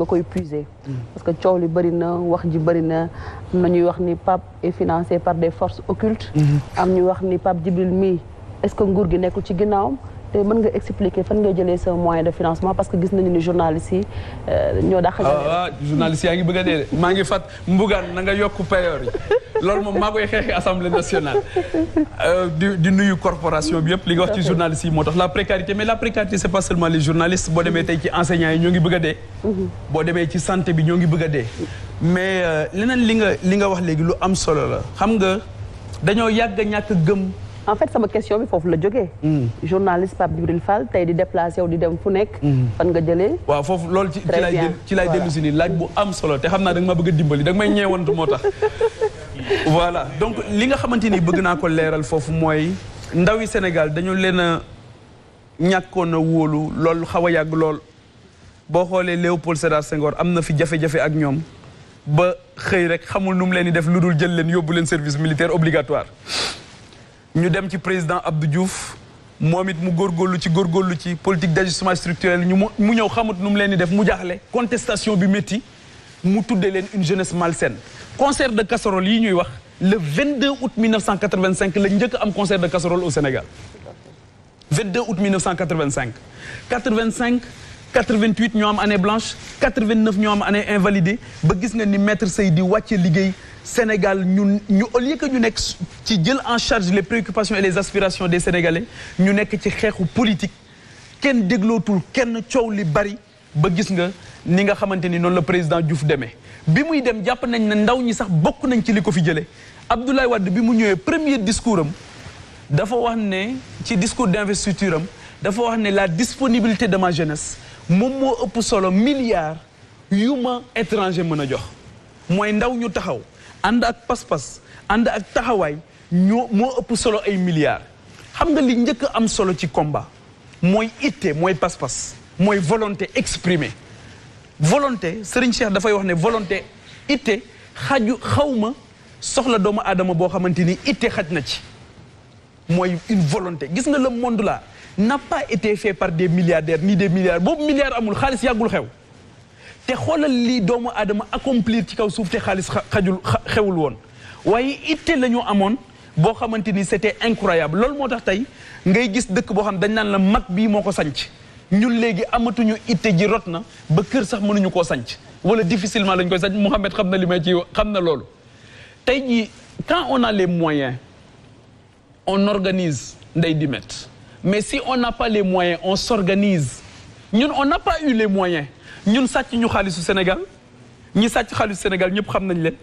koy puiser. parce que coow li bëri na wax ji bëri na am na ñuy wax ni Pape est financé par des forces occultes. am ñuy wax ni Pape Djibril mii est-ce que nguur gi nekkul ci ginnaawam. te mën nga expliquer fan ngay jëlee sa moyen de financement parce que gis nañu ni journalistes yi ñoo dàq. journalistes yaa ngi bëgg a dee de maa ngi fat mbugaan na nga yokk payoor yi loolu moom maa koy xeexi assemblée nationale. di nuyu corporation bi yëpp li nga wax ci journalistes yi moo tax la précarité mais la précarité c'est pas seulement les journalistes boo demee tey ci enseignants yi ñoo ngi bëgg a dee. boo demee ci santé bi ñoo ngi bëgg a dee. mais leneen li nga wax léegi lu am solo la xam nga dañoo yàgg a ñàkk gëm. en fait sama question bi foofu la jógee. journaliste Pape Djibril Fall tey di déplacé wu di dem fu nekk. fan nga jëlee. waaw foofu loolu ci lay dellu si nii laaj bu am solo te xam naa da nga ma bëgg a dimbali da nga may ñeewantu moo tax. voilà donc li nga xamante ni bëgg naa ko leeral foofu mooy ndawi Sénégal dañu leen a ñàkkoon a wóolu loolu xaw a yàgg lool. boo xoolee Léopold Sédar Senghor am na fi jafe-jafe ak ñoom ba xëy rek xamul nu mu leen di def lu dul jël leen yóbbu leen service militaire obligatoire. ñu dem ci président Abdou Diouf moom it mu góorgóorlu ci politique d'ajustement structurel mu ñëw xamut nu mu leen di def mu jaaxle contestation bi métti mu tuddee leen une jeunesse malsaine. concert de casserole yi ñuy wax le 22 août 1985 la njëkk am concert de casserole au Sénégal 22 août 1985 85 88 ñoo am année blanche 89 ñoo am année invalidée ba gis nga ni maître Seydi wàcce liggéey Sénégal ñu au lieu que ñu nekk ci jël en charge les préoccupations et les aspirations des Sénégalais ñu nekk ci xeexu politique kenn déglootul kenn coow li bari ba gis nga ni nga xamante ni noonu la président Diouf demee bi muy dem jàpp nañ ne ndaw ñi sax bokk nañ ci li ko fi jëlee Abdoulaye Wade bi mu ñëwee premier discours am dafa wax ne ci discours d'investiture am dafa wax ne la disponibilité de ma jeunesse moom moo ëpp solo milliards yu ma étranger mën a jox mooy ndaw ñu taxaw ànd ak pas-pas ànd ak taxawaay moo ëpp solo ay milliards xam nga li njëkk am solo ci combat mooy itte mooy pas-pas mooy volonté exprimée volonté Serigne Cheikh dafay wax ne volonté itte xawma soxla doomu aadama boo xamante ni itte xaj na ci mooy une volonté gis nga le monde là n'a pas été fait par des milliardaires ni des milliards boobu milliards amul xaalis yàggul xew te xoolal lii doomu aadama accomplir ci kaw suuf te xaalis xewul woon waaye itte la ñu amoon boo xamante ni c'était incroyable loolu moo tax tey ngay gis dëkk boo xam dañ naan la mag bii moo ko sanc ñun léegi amatuñu itte ji rot na ba kër sax mënuñu koo sanc wala difficilement lañ koy sanc Mouhamed xam na li may ci xam na loolu tey jii quand on a les moyens on organise Ndeye Dimet mais si on n'a pas les moyens on s'organise ñun on n'a pas eu les moyens ñun sàcc ñu xaalisu Sénégal ñi sàcc xaalisu Sénégal ñëpp xam nañ leen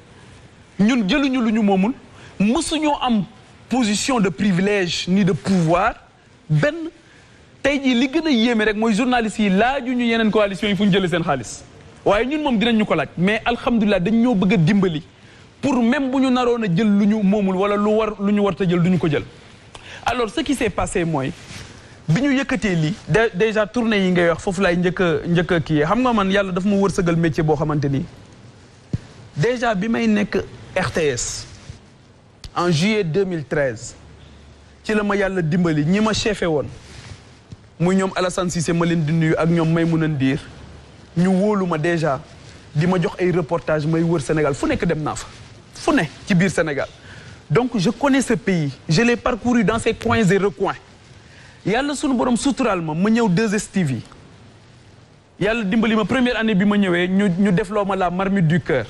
ñun jëluñu lu ñu moomul mësuñoo am position de privilège ni de pouvoir benn tey jii li gën a yéeme rek mooy journalistes yi laajuñu yeneen coalition yi fu ñu jëlee seen xaalis waaye ñun moom dinañ ñu ko laaj mais alhamdulilah dañ ñoo bëgg a dimbali pour même bu ñu naroon a jël lu ñu moomul wala lu ñu war a jël duñu ko jël alors ce qui s'est passé mooy bi ñu yëkkatee lii déjà tournée yi ngay wax foofu laay njëkk a kii xam nga man yàlla dafa ma wërsëgal métier boo xamante ni déjà bi may nekk RTS en juillet 2013 ci la ma yàlla dimbali ñi ma chefé woon muy ñoom Alassane Cissé ma leen di nuyu ak ñoom Maymouna Ndir ñu wóolu ma déjà di ma jox ay reportage may wër Sénégal fu nekk dem naa fa fu ne ci biir Sénégal donc je connais ce pays je l'ai parcouru dans ses coins et recoins yàlla sunu borom suturaal ma ñëw 2STV yàlla dimbali ma première année bi ma ñëwee ñu defloo ma la marmite du cœur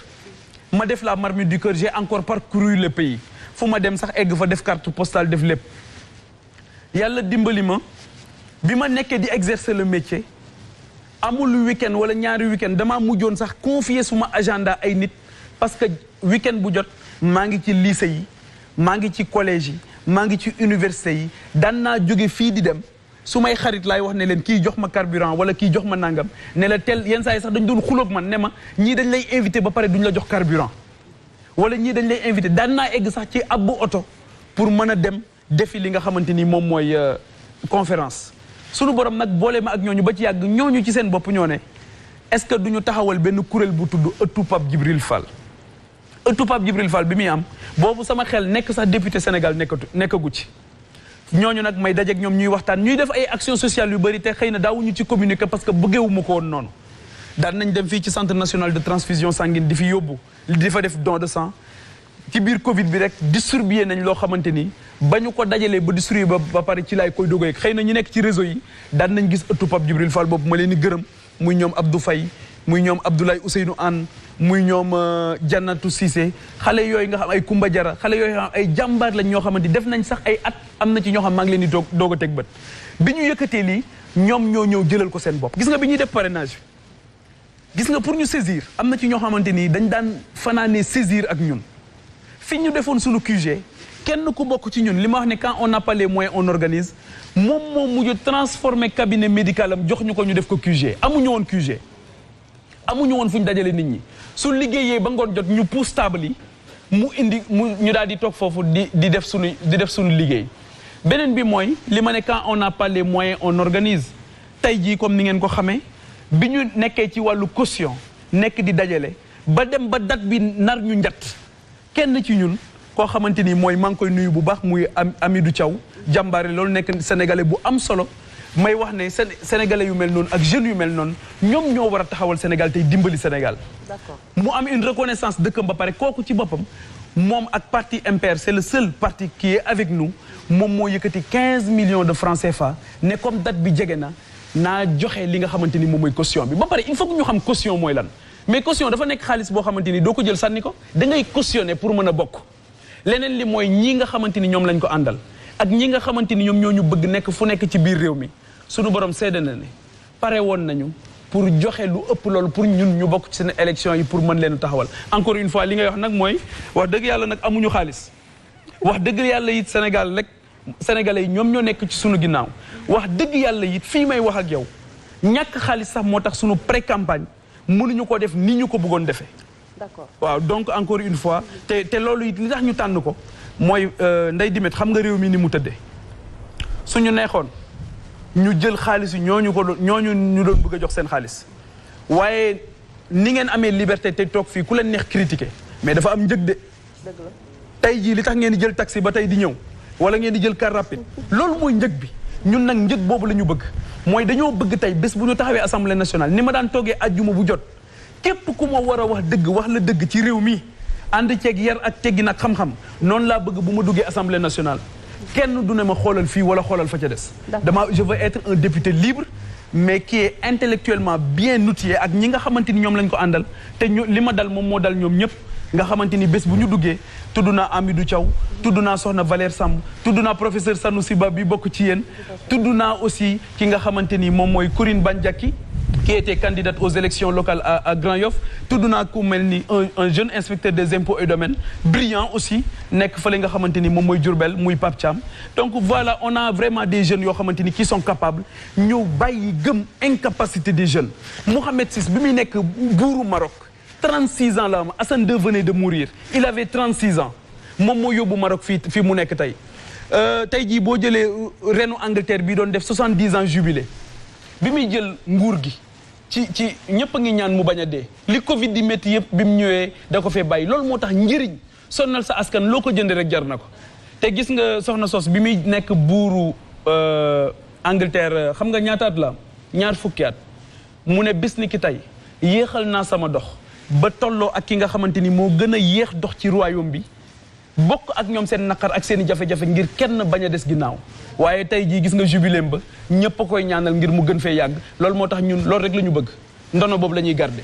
ma def la marmite du cœur j'ai encore parcouru le pays fu ma dem sax egg fa def carte postale def lépp yàlla dimbali ma bi ma nekkee di exercer le métier amul week-end wala ñaari week-end damaa mujjoon sax confier suma agenda ay nit parce que week-end bu jot maa ngi ci lycée yi maa ngi ci collège yi maa ngi ci université yi daan naa jóge fii di dem su may xarit laay wax ne leen kii jox ma carburant wala kii jox ma nangam ne la tel yenn saa yi sax dañ doon xuloog man ne ma ñii dañ lay invité ba pare duñ la jox carburant wala ñii dañ lay invité daan naa egg sax ci abbu oto pour mën a dem defi li nga xamante ni moom mooy conférence sunu borom nag boole ma ak ñooñu ba ci yàgg ñooñu ci seen bopp ñoo ne est-ce que duñu taxawal benn kuréel bu tudd ëttu Pape Djibril Fall ëttu Pape Djibril Fall bi muy am boobu sama xel nekk sax député Sénégal nekkagu ci ñooñu nag may dajeek ñoom ñuy waxtaan ñuy def ay action sociale yu bëri te xëy na daawuñu ci communiquer parce que bëggeewuma ko woon noonu daan nañ dem fii ci centre national de transfusion sanguine di fi yóbbu di fa def don de sang ci biir Covid bi rek distribué nañ loo xamante ni ba ñu ko dajalee ba distribué ba pare ci laay koy dogoy xëy na ñu nekk ci réseau yi daan nañ gis ëttu Pape Djibril Fall boobu ma leen di gërëm muy ñoom Abdou Faye muy ñoom Abdoulaye Ousseynou Anne muy ñoom Jannatu Cissé xale yooyu nga xam ay Kumba Jara xale yooyu nga xam ay jàmbaar lañ ñoo xamante def nañ sax ay at am na ci ñoo xam maa ngi leen di doog a teg bët bi ñu yëkkatee lii ñoom ñoo ñëw jëlal ko seen bopp gis nga bi ñuy def parrainage bi gis nga pour ñu saisir am na ci ñoo xamante ni dañ daan fanaanee saisir ak ñun fi ñu defoon suñu QG kenn ku bokk ci ñun li ma wax ne quand on n'a pas les moyens on organise moom moo mujj transformé cabinet médical am jox ñu ko ñu def ko QG amuñu woon QG amuñu woon fu ñu dajale nit ñi su liggéeyee ba ngoon jot ñu pousse table yi mu indi ñu daal di toog foofu di def suñu liggéey beneen bi mooy li ma ne quand on n'a pas les moyens on organise tey jii comme ni ngeen ko xamee bi ñu nekkee ci wàllu caution nekk di dajale ba dem ba date bi nar ñu njat kenn ci ñun koo xamante ni mooy maa ngi koy nuyu bu baax muy Amidou Thiaw jàmbaare loolu nekk sénégalais bu am solo may wax ne sénégalais yu mel noonu ak jeunes yu mel noonu ñoom ñoo war a taxawal Sénégal tey dimbali Sénégal. D'accord. Mu am une reconnaissance dëkkam ba pare kooku ci boppam moom ak parti MPR c'est le seul parti qui est avec nous moom moo yëkkati 15 millions de francs CFA ne comme date bi jege na naa joxe li nga xamante ni moom mooy caution bi ba pare il faut que ñu xam caution mooy lan mais caution dafa nekk xaalis boo xamante ni doo ko jël sànni ko da ngay cautionner pour mën a bokk leneen li mooy ñii nga xamante ni ñoom lañ ko àndal ak ñi nga xamante ni ñoom ñoo ñu bëgg nekk fu nekk ci biir réew mi suñu borom seede na ne pare woon nañu pour joxe lu ëpp loolu pour ñun ñu bokk ci seen élection yi pour mën leen taxawal encore une fois li ngay wax nag mooy wax dëgg yàlla nag amuñu xaalis wax dëgg yàlla it Sénégal rek sénégalais yi ñoom ñoo nekk ci sunu ginnaaw wax dëgg yàlla it fii may wax ak yow ñàkk xaalis sax moo tax sunu pré campagne mënuñu ko def ni ñu ko bëggoon defee. D'accord. Waaw donc encore une fois te loolu it li tax ñu tànn ko mooy Ndeye Dimet xam nga réew mi ni mu tëddee suñu neexoon ñu jël xaalis yi ñooñu ñu doon bëgg a jox seen xaalis waaye ni ngeen amee liberté te toog fii ku leen neex critiquer mais dafa am njëg de. Dëgg la tey jii li tax ngeen di jël taxi ba tey di ñëw wala ngeen di jël car rapide loolu mooy njëg bi ñun nag njëg boobu la ñu bëgg mooy dañoo bëgg tey bés bu ñu taxawee assemblée nationale ni ma daan toogee ajjuma bu jot képp ku ma war a wax dëgg wax la dëgg ci réew mi ànd ceeg yar ak teggi nag xam-xam noonu laa bëgg bu ma duggee assemblée nationale kenn du ne ma xoolal fii wala xoolal fa ca des. Je veux être un député libre mais qui est intellectuellement bien outillé ak ñi nga xamante ni ñoom lañ ko àndal te li ma dal moom moo dal ñoom ñëpp nga xamante ni bés bu ñu duggee tudd naa Amidou Thiaw tudd naa Soxna Valère Samb tudd naa professeur Sanoussi Ba bi bokk ci yéen tudd naa aussi ki nga xamante ni moom mooy Corinne Bandiaki qui était candidate aux élections locales à Grand Yoff tudd naa ku mel ni un jeune inspecteur des impôts et domaines brillant aussi nekk fële nga xamante ni moom mooy Diourbel muy Pape Thiam donc voilà on a vraiment des jeunes yoo xamante ni qui sont capables ñu bàyyi gëm incapacité des jeunes Mohamed VI bi muy nekk buuru Maroc 36 ans la am Hassan II venait de mourir il avait 36 ans moom moo yóbbu Maroc fii mu nekk tey tey jii boo jëlee reenu Angleterre bii doon def 70 ans jubilé bi muy jël nguur gi ci ñëpp a ngi ñaan mu bañ a dee li Covid di métti yëpp bi mu ñëwee da ko fee bàyyi loolu moo tax njëriñ sonnal sa askan loo ko jënd rek jar na ko te gis nga soxna sos bi muy nekk buuru Angleterre xam nga ñaataat la ñaar fukki at mu ne bis ni ki tey yéexal naa sama dox ba tolloo ak ki nga xamante ni moo gën a yéex dox ci royaume bi bokk ak ñoom seen naqar ak seen i jafe-jafe ngir kenn bañ a des ginnaaw waaye tey jii gis nga jubiléem ba ñëpp a koy ñaanal ngir mu gën fee yàgg loolu moo tax ñun loolu rek la ñu bëgg ndono boobu la ñuy garder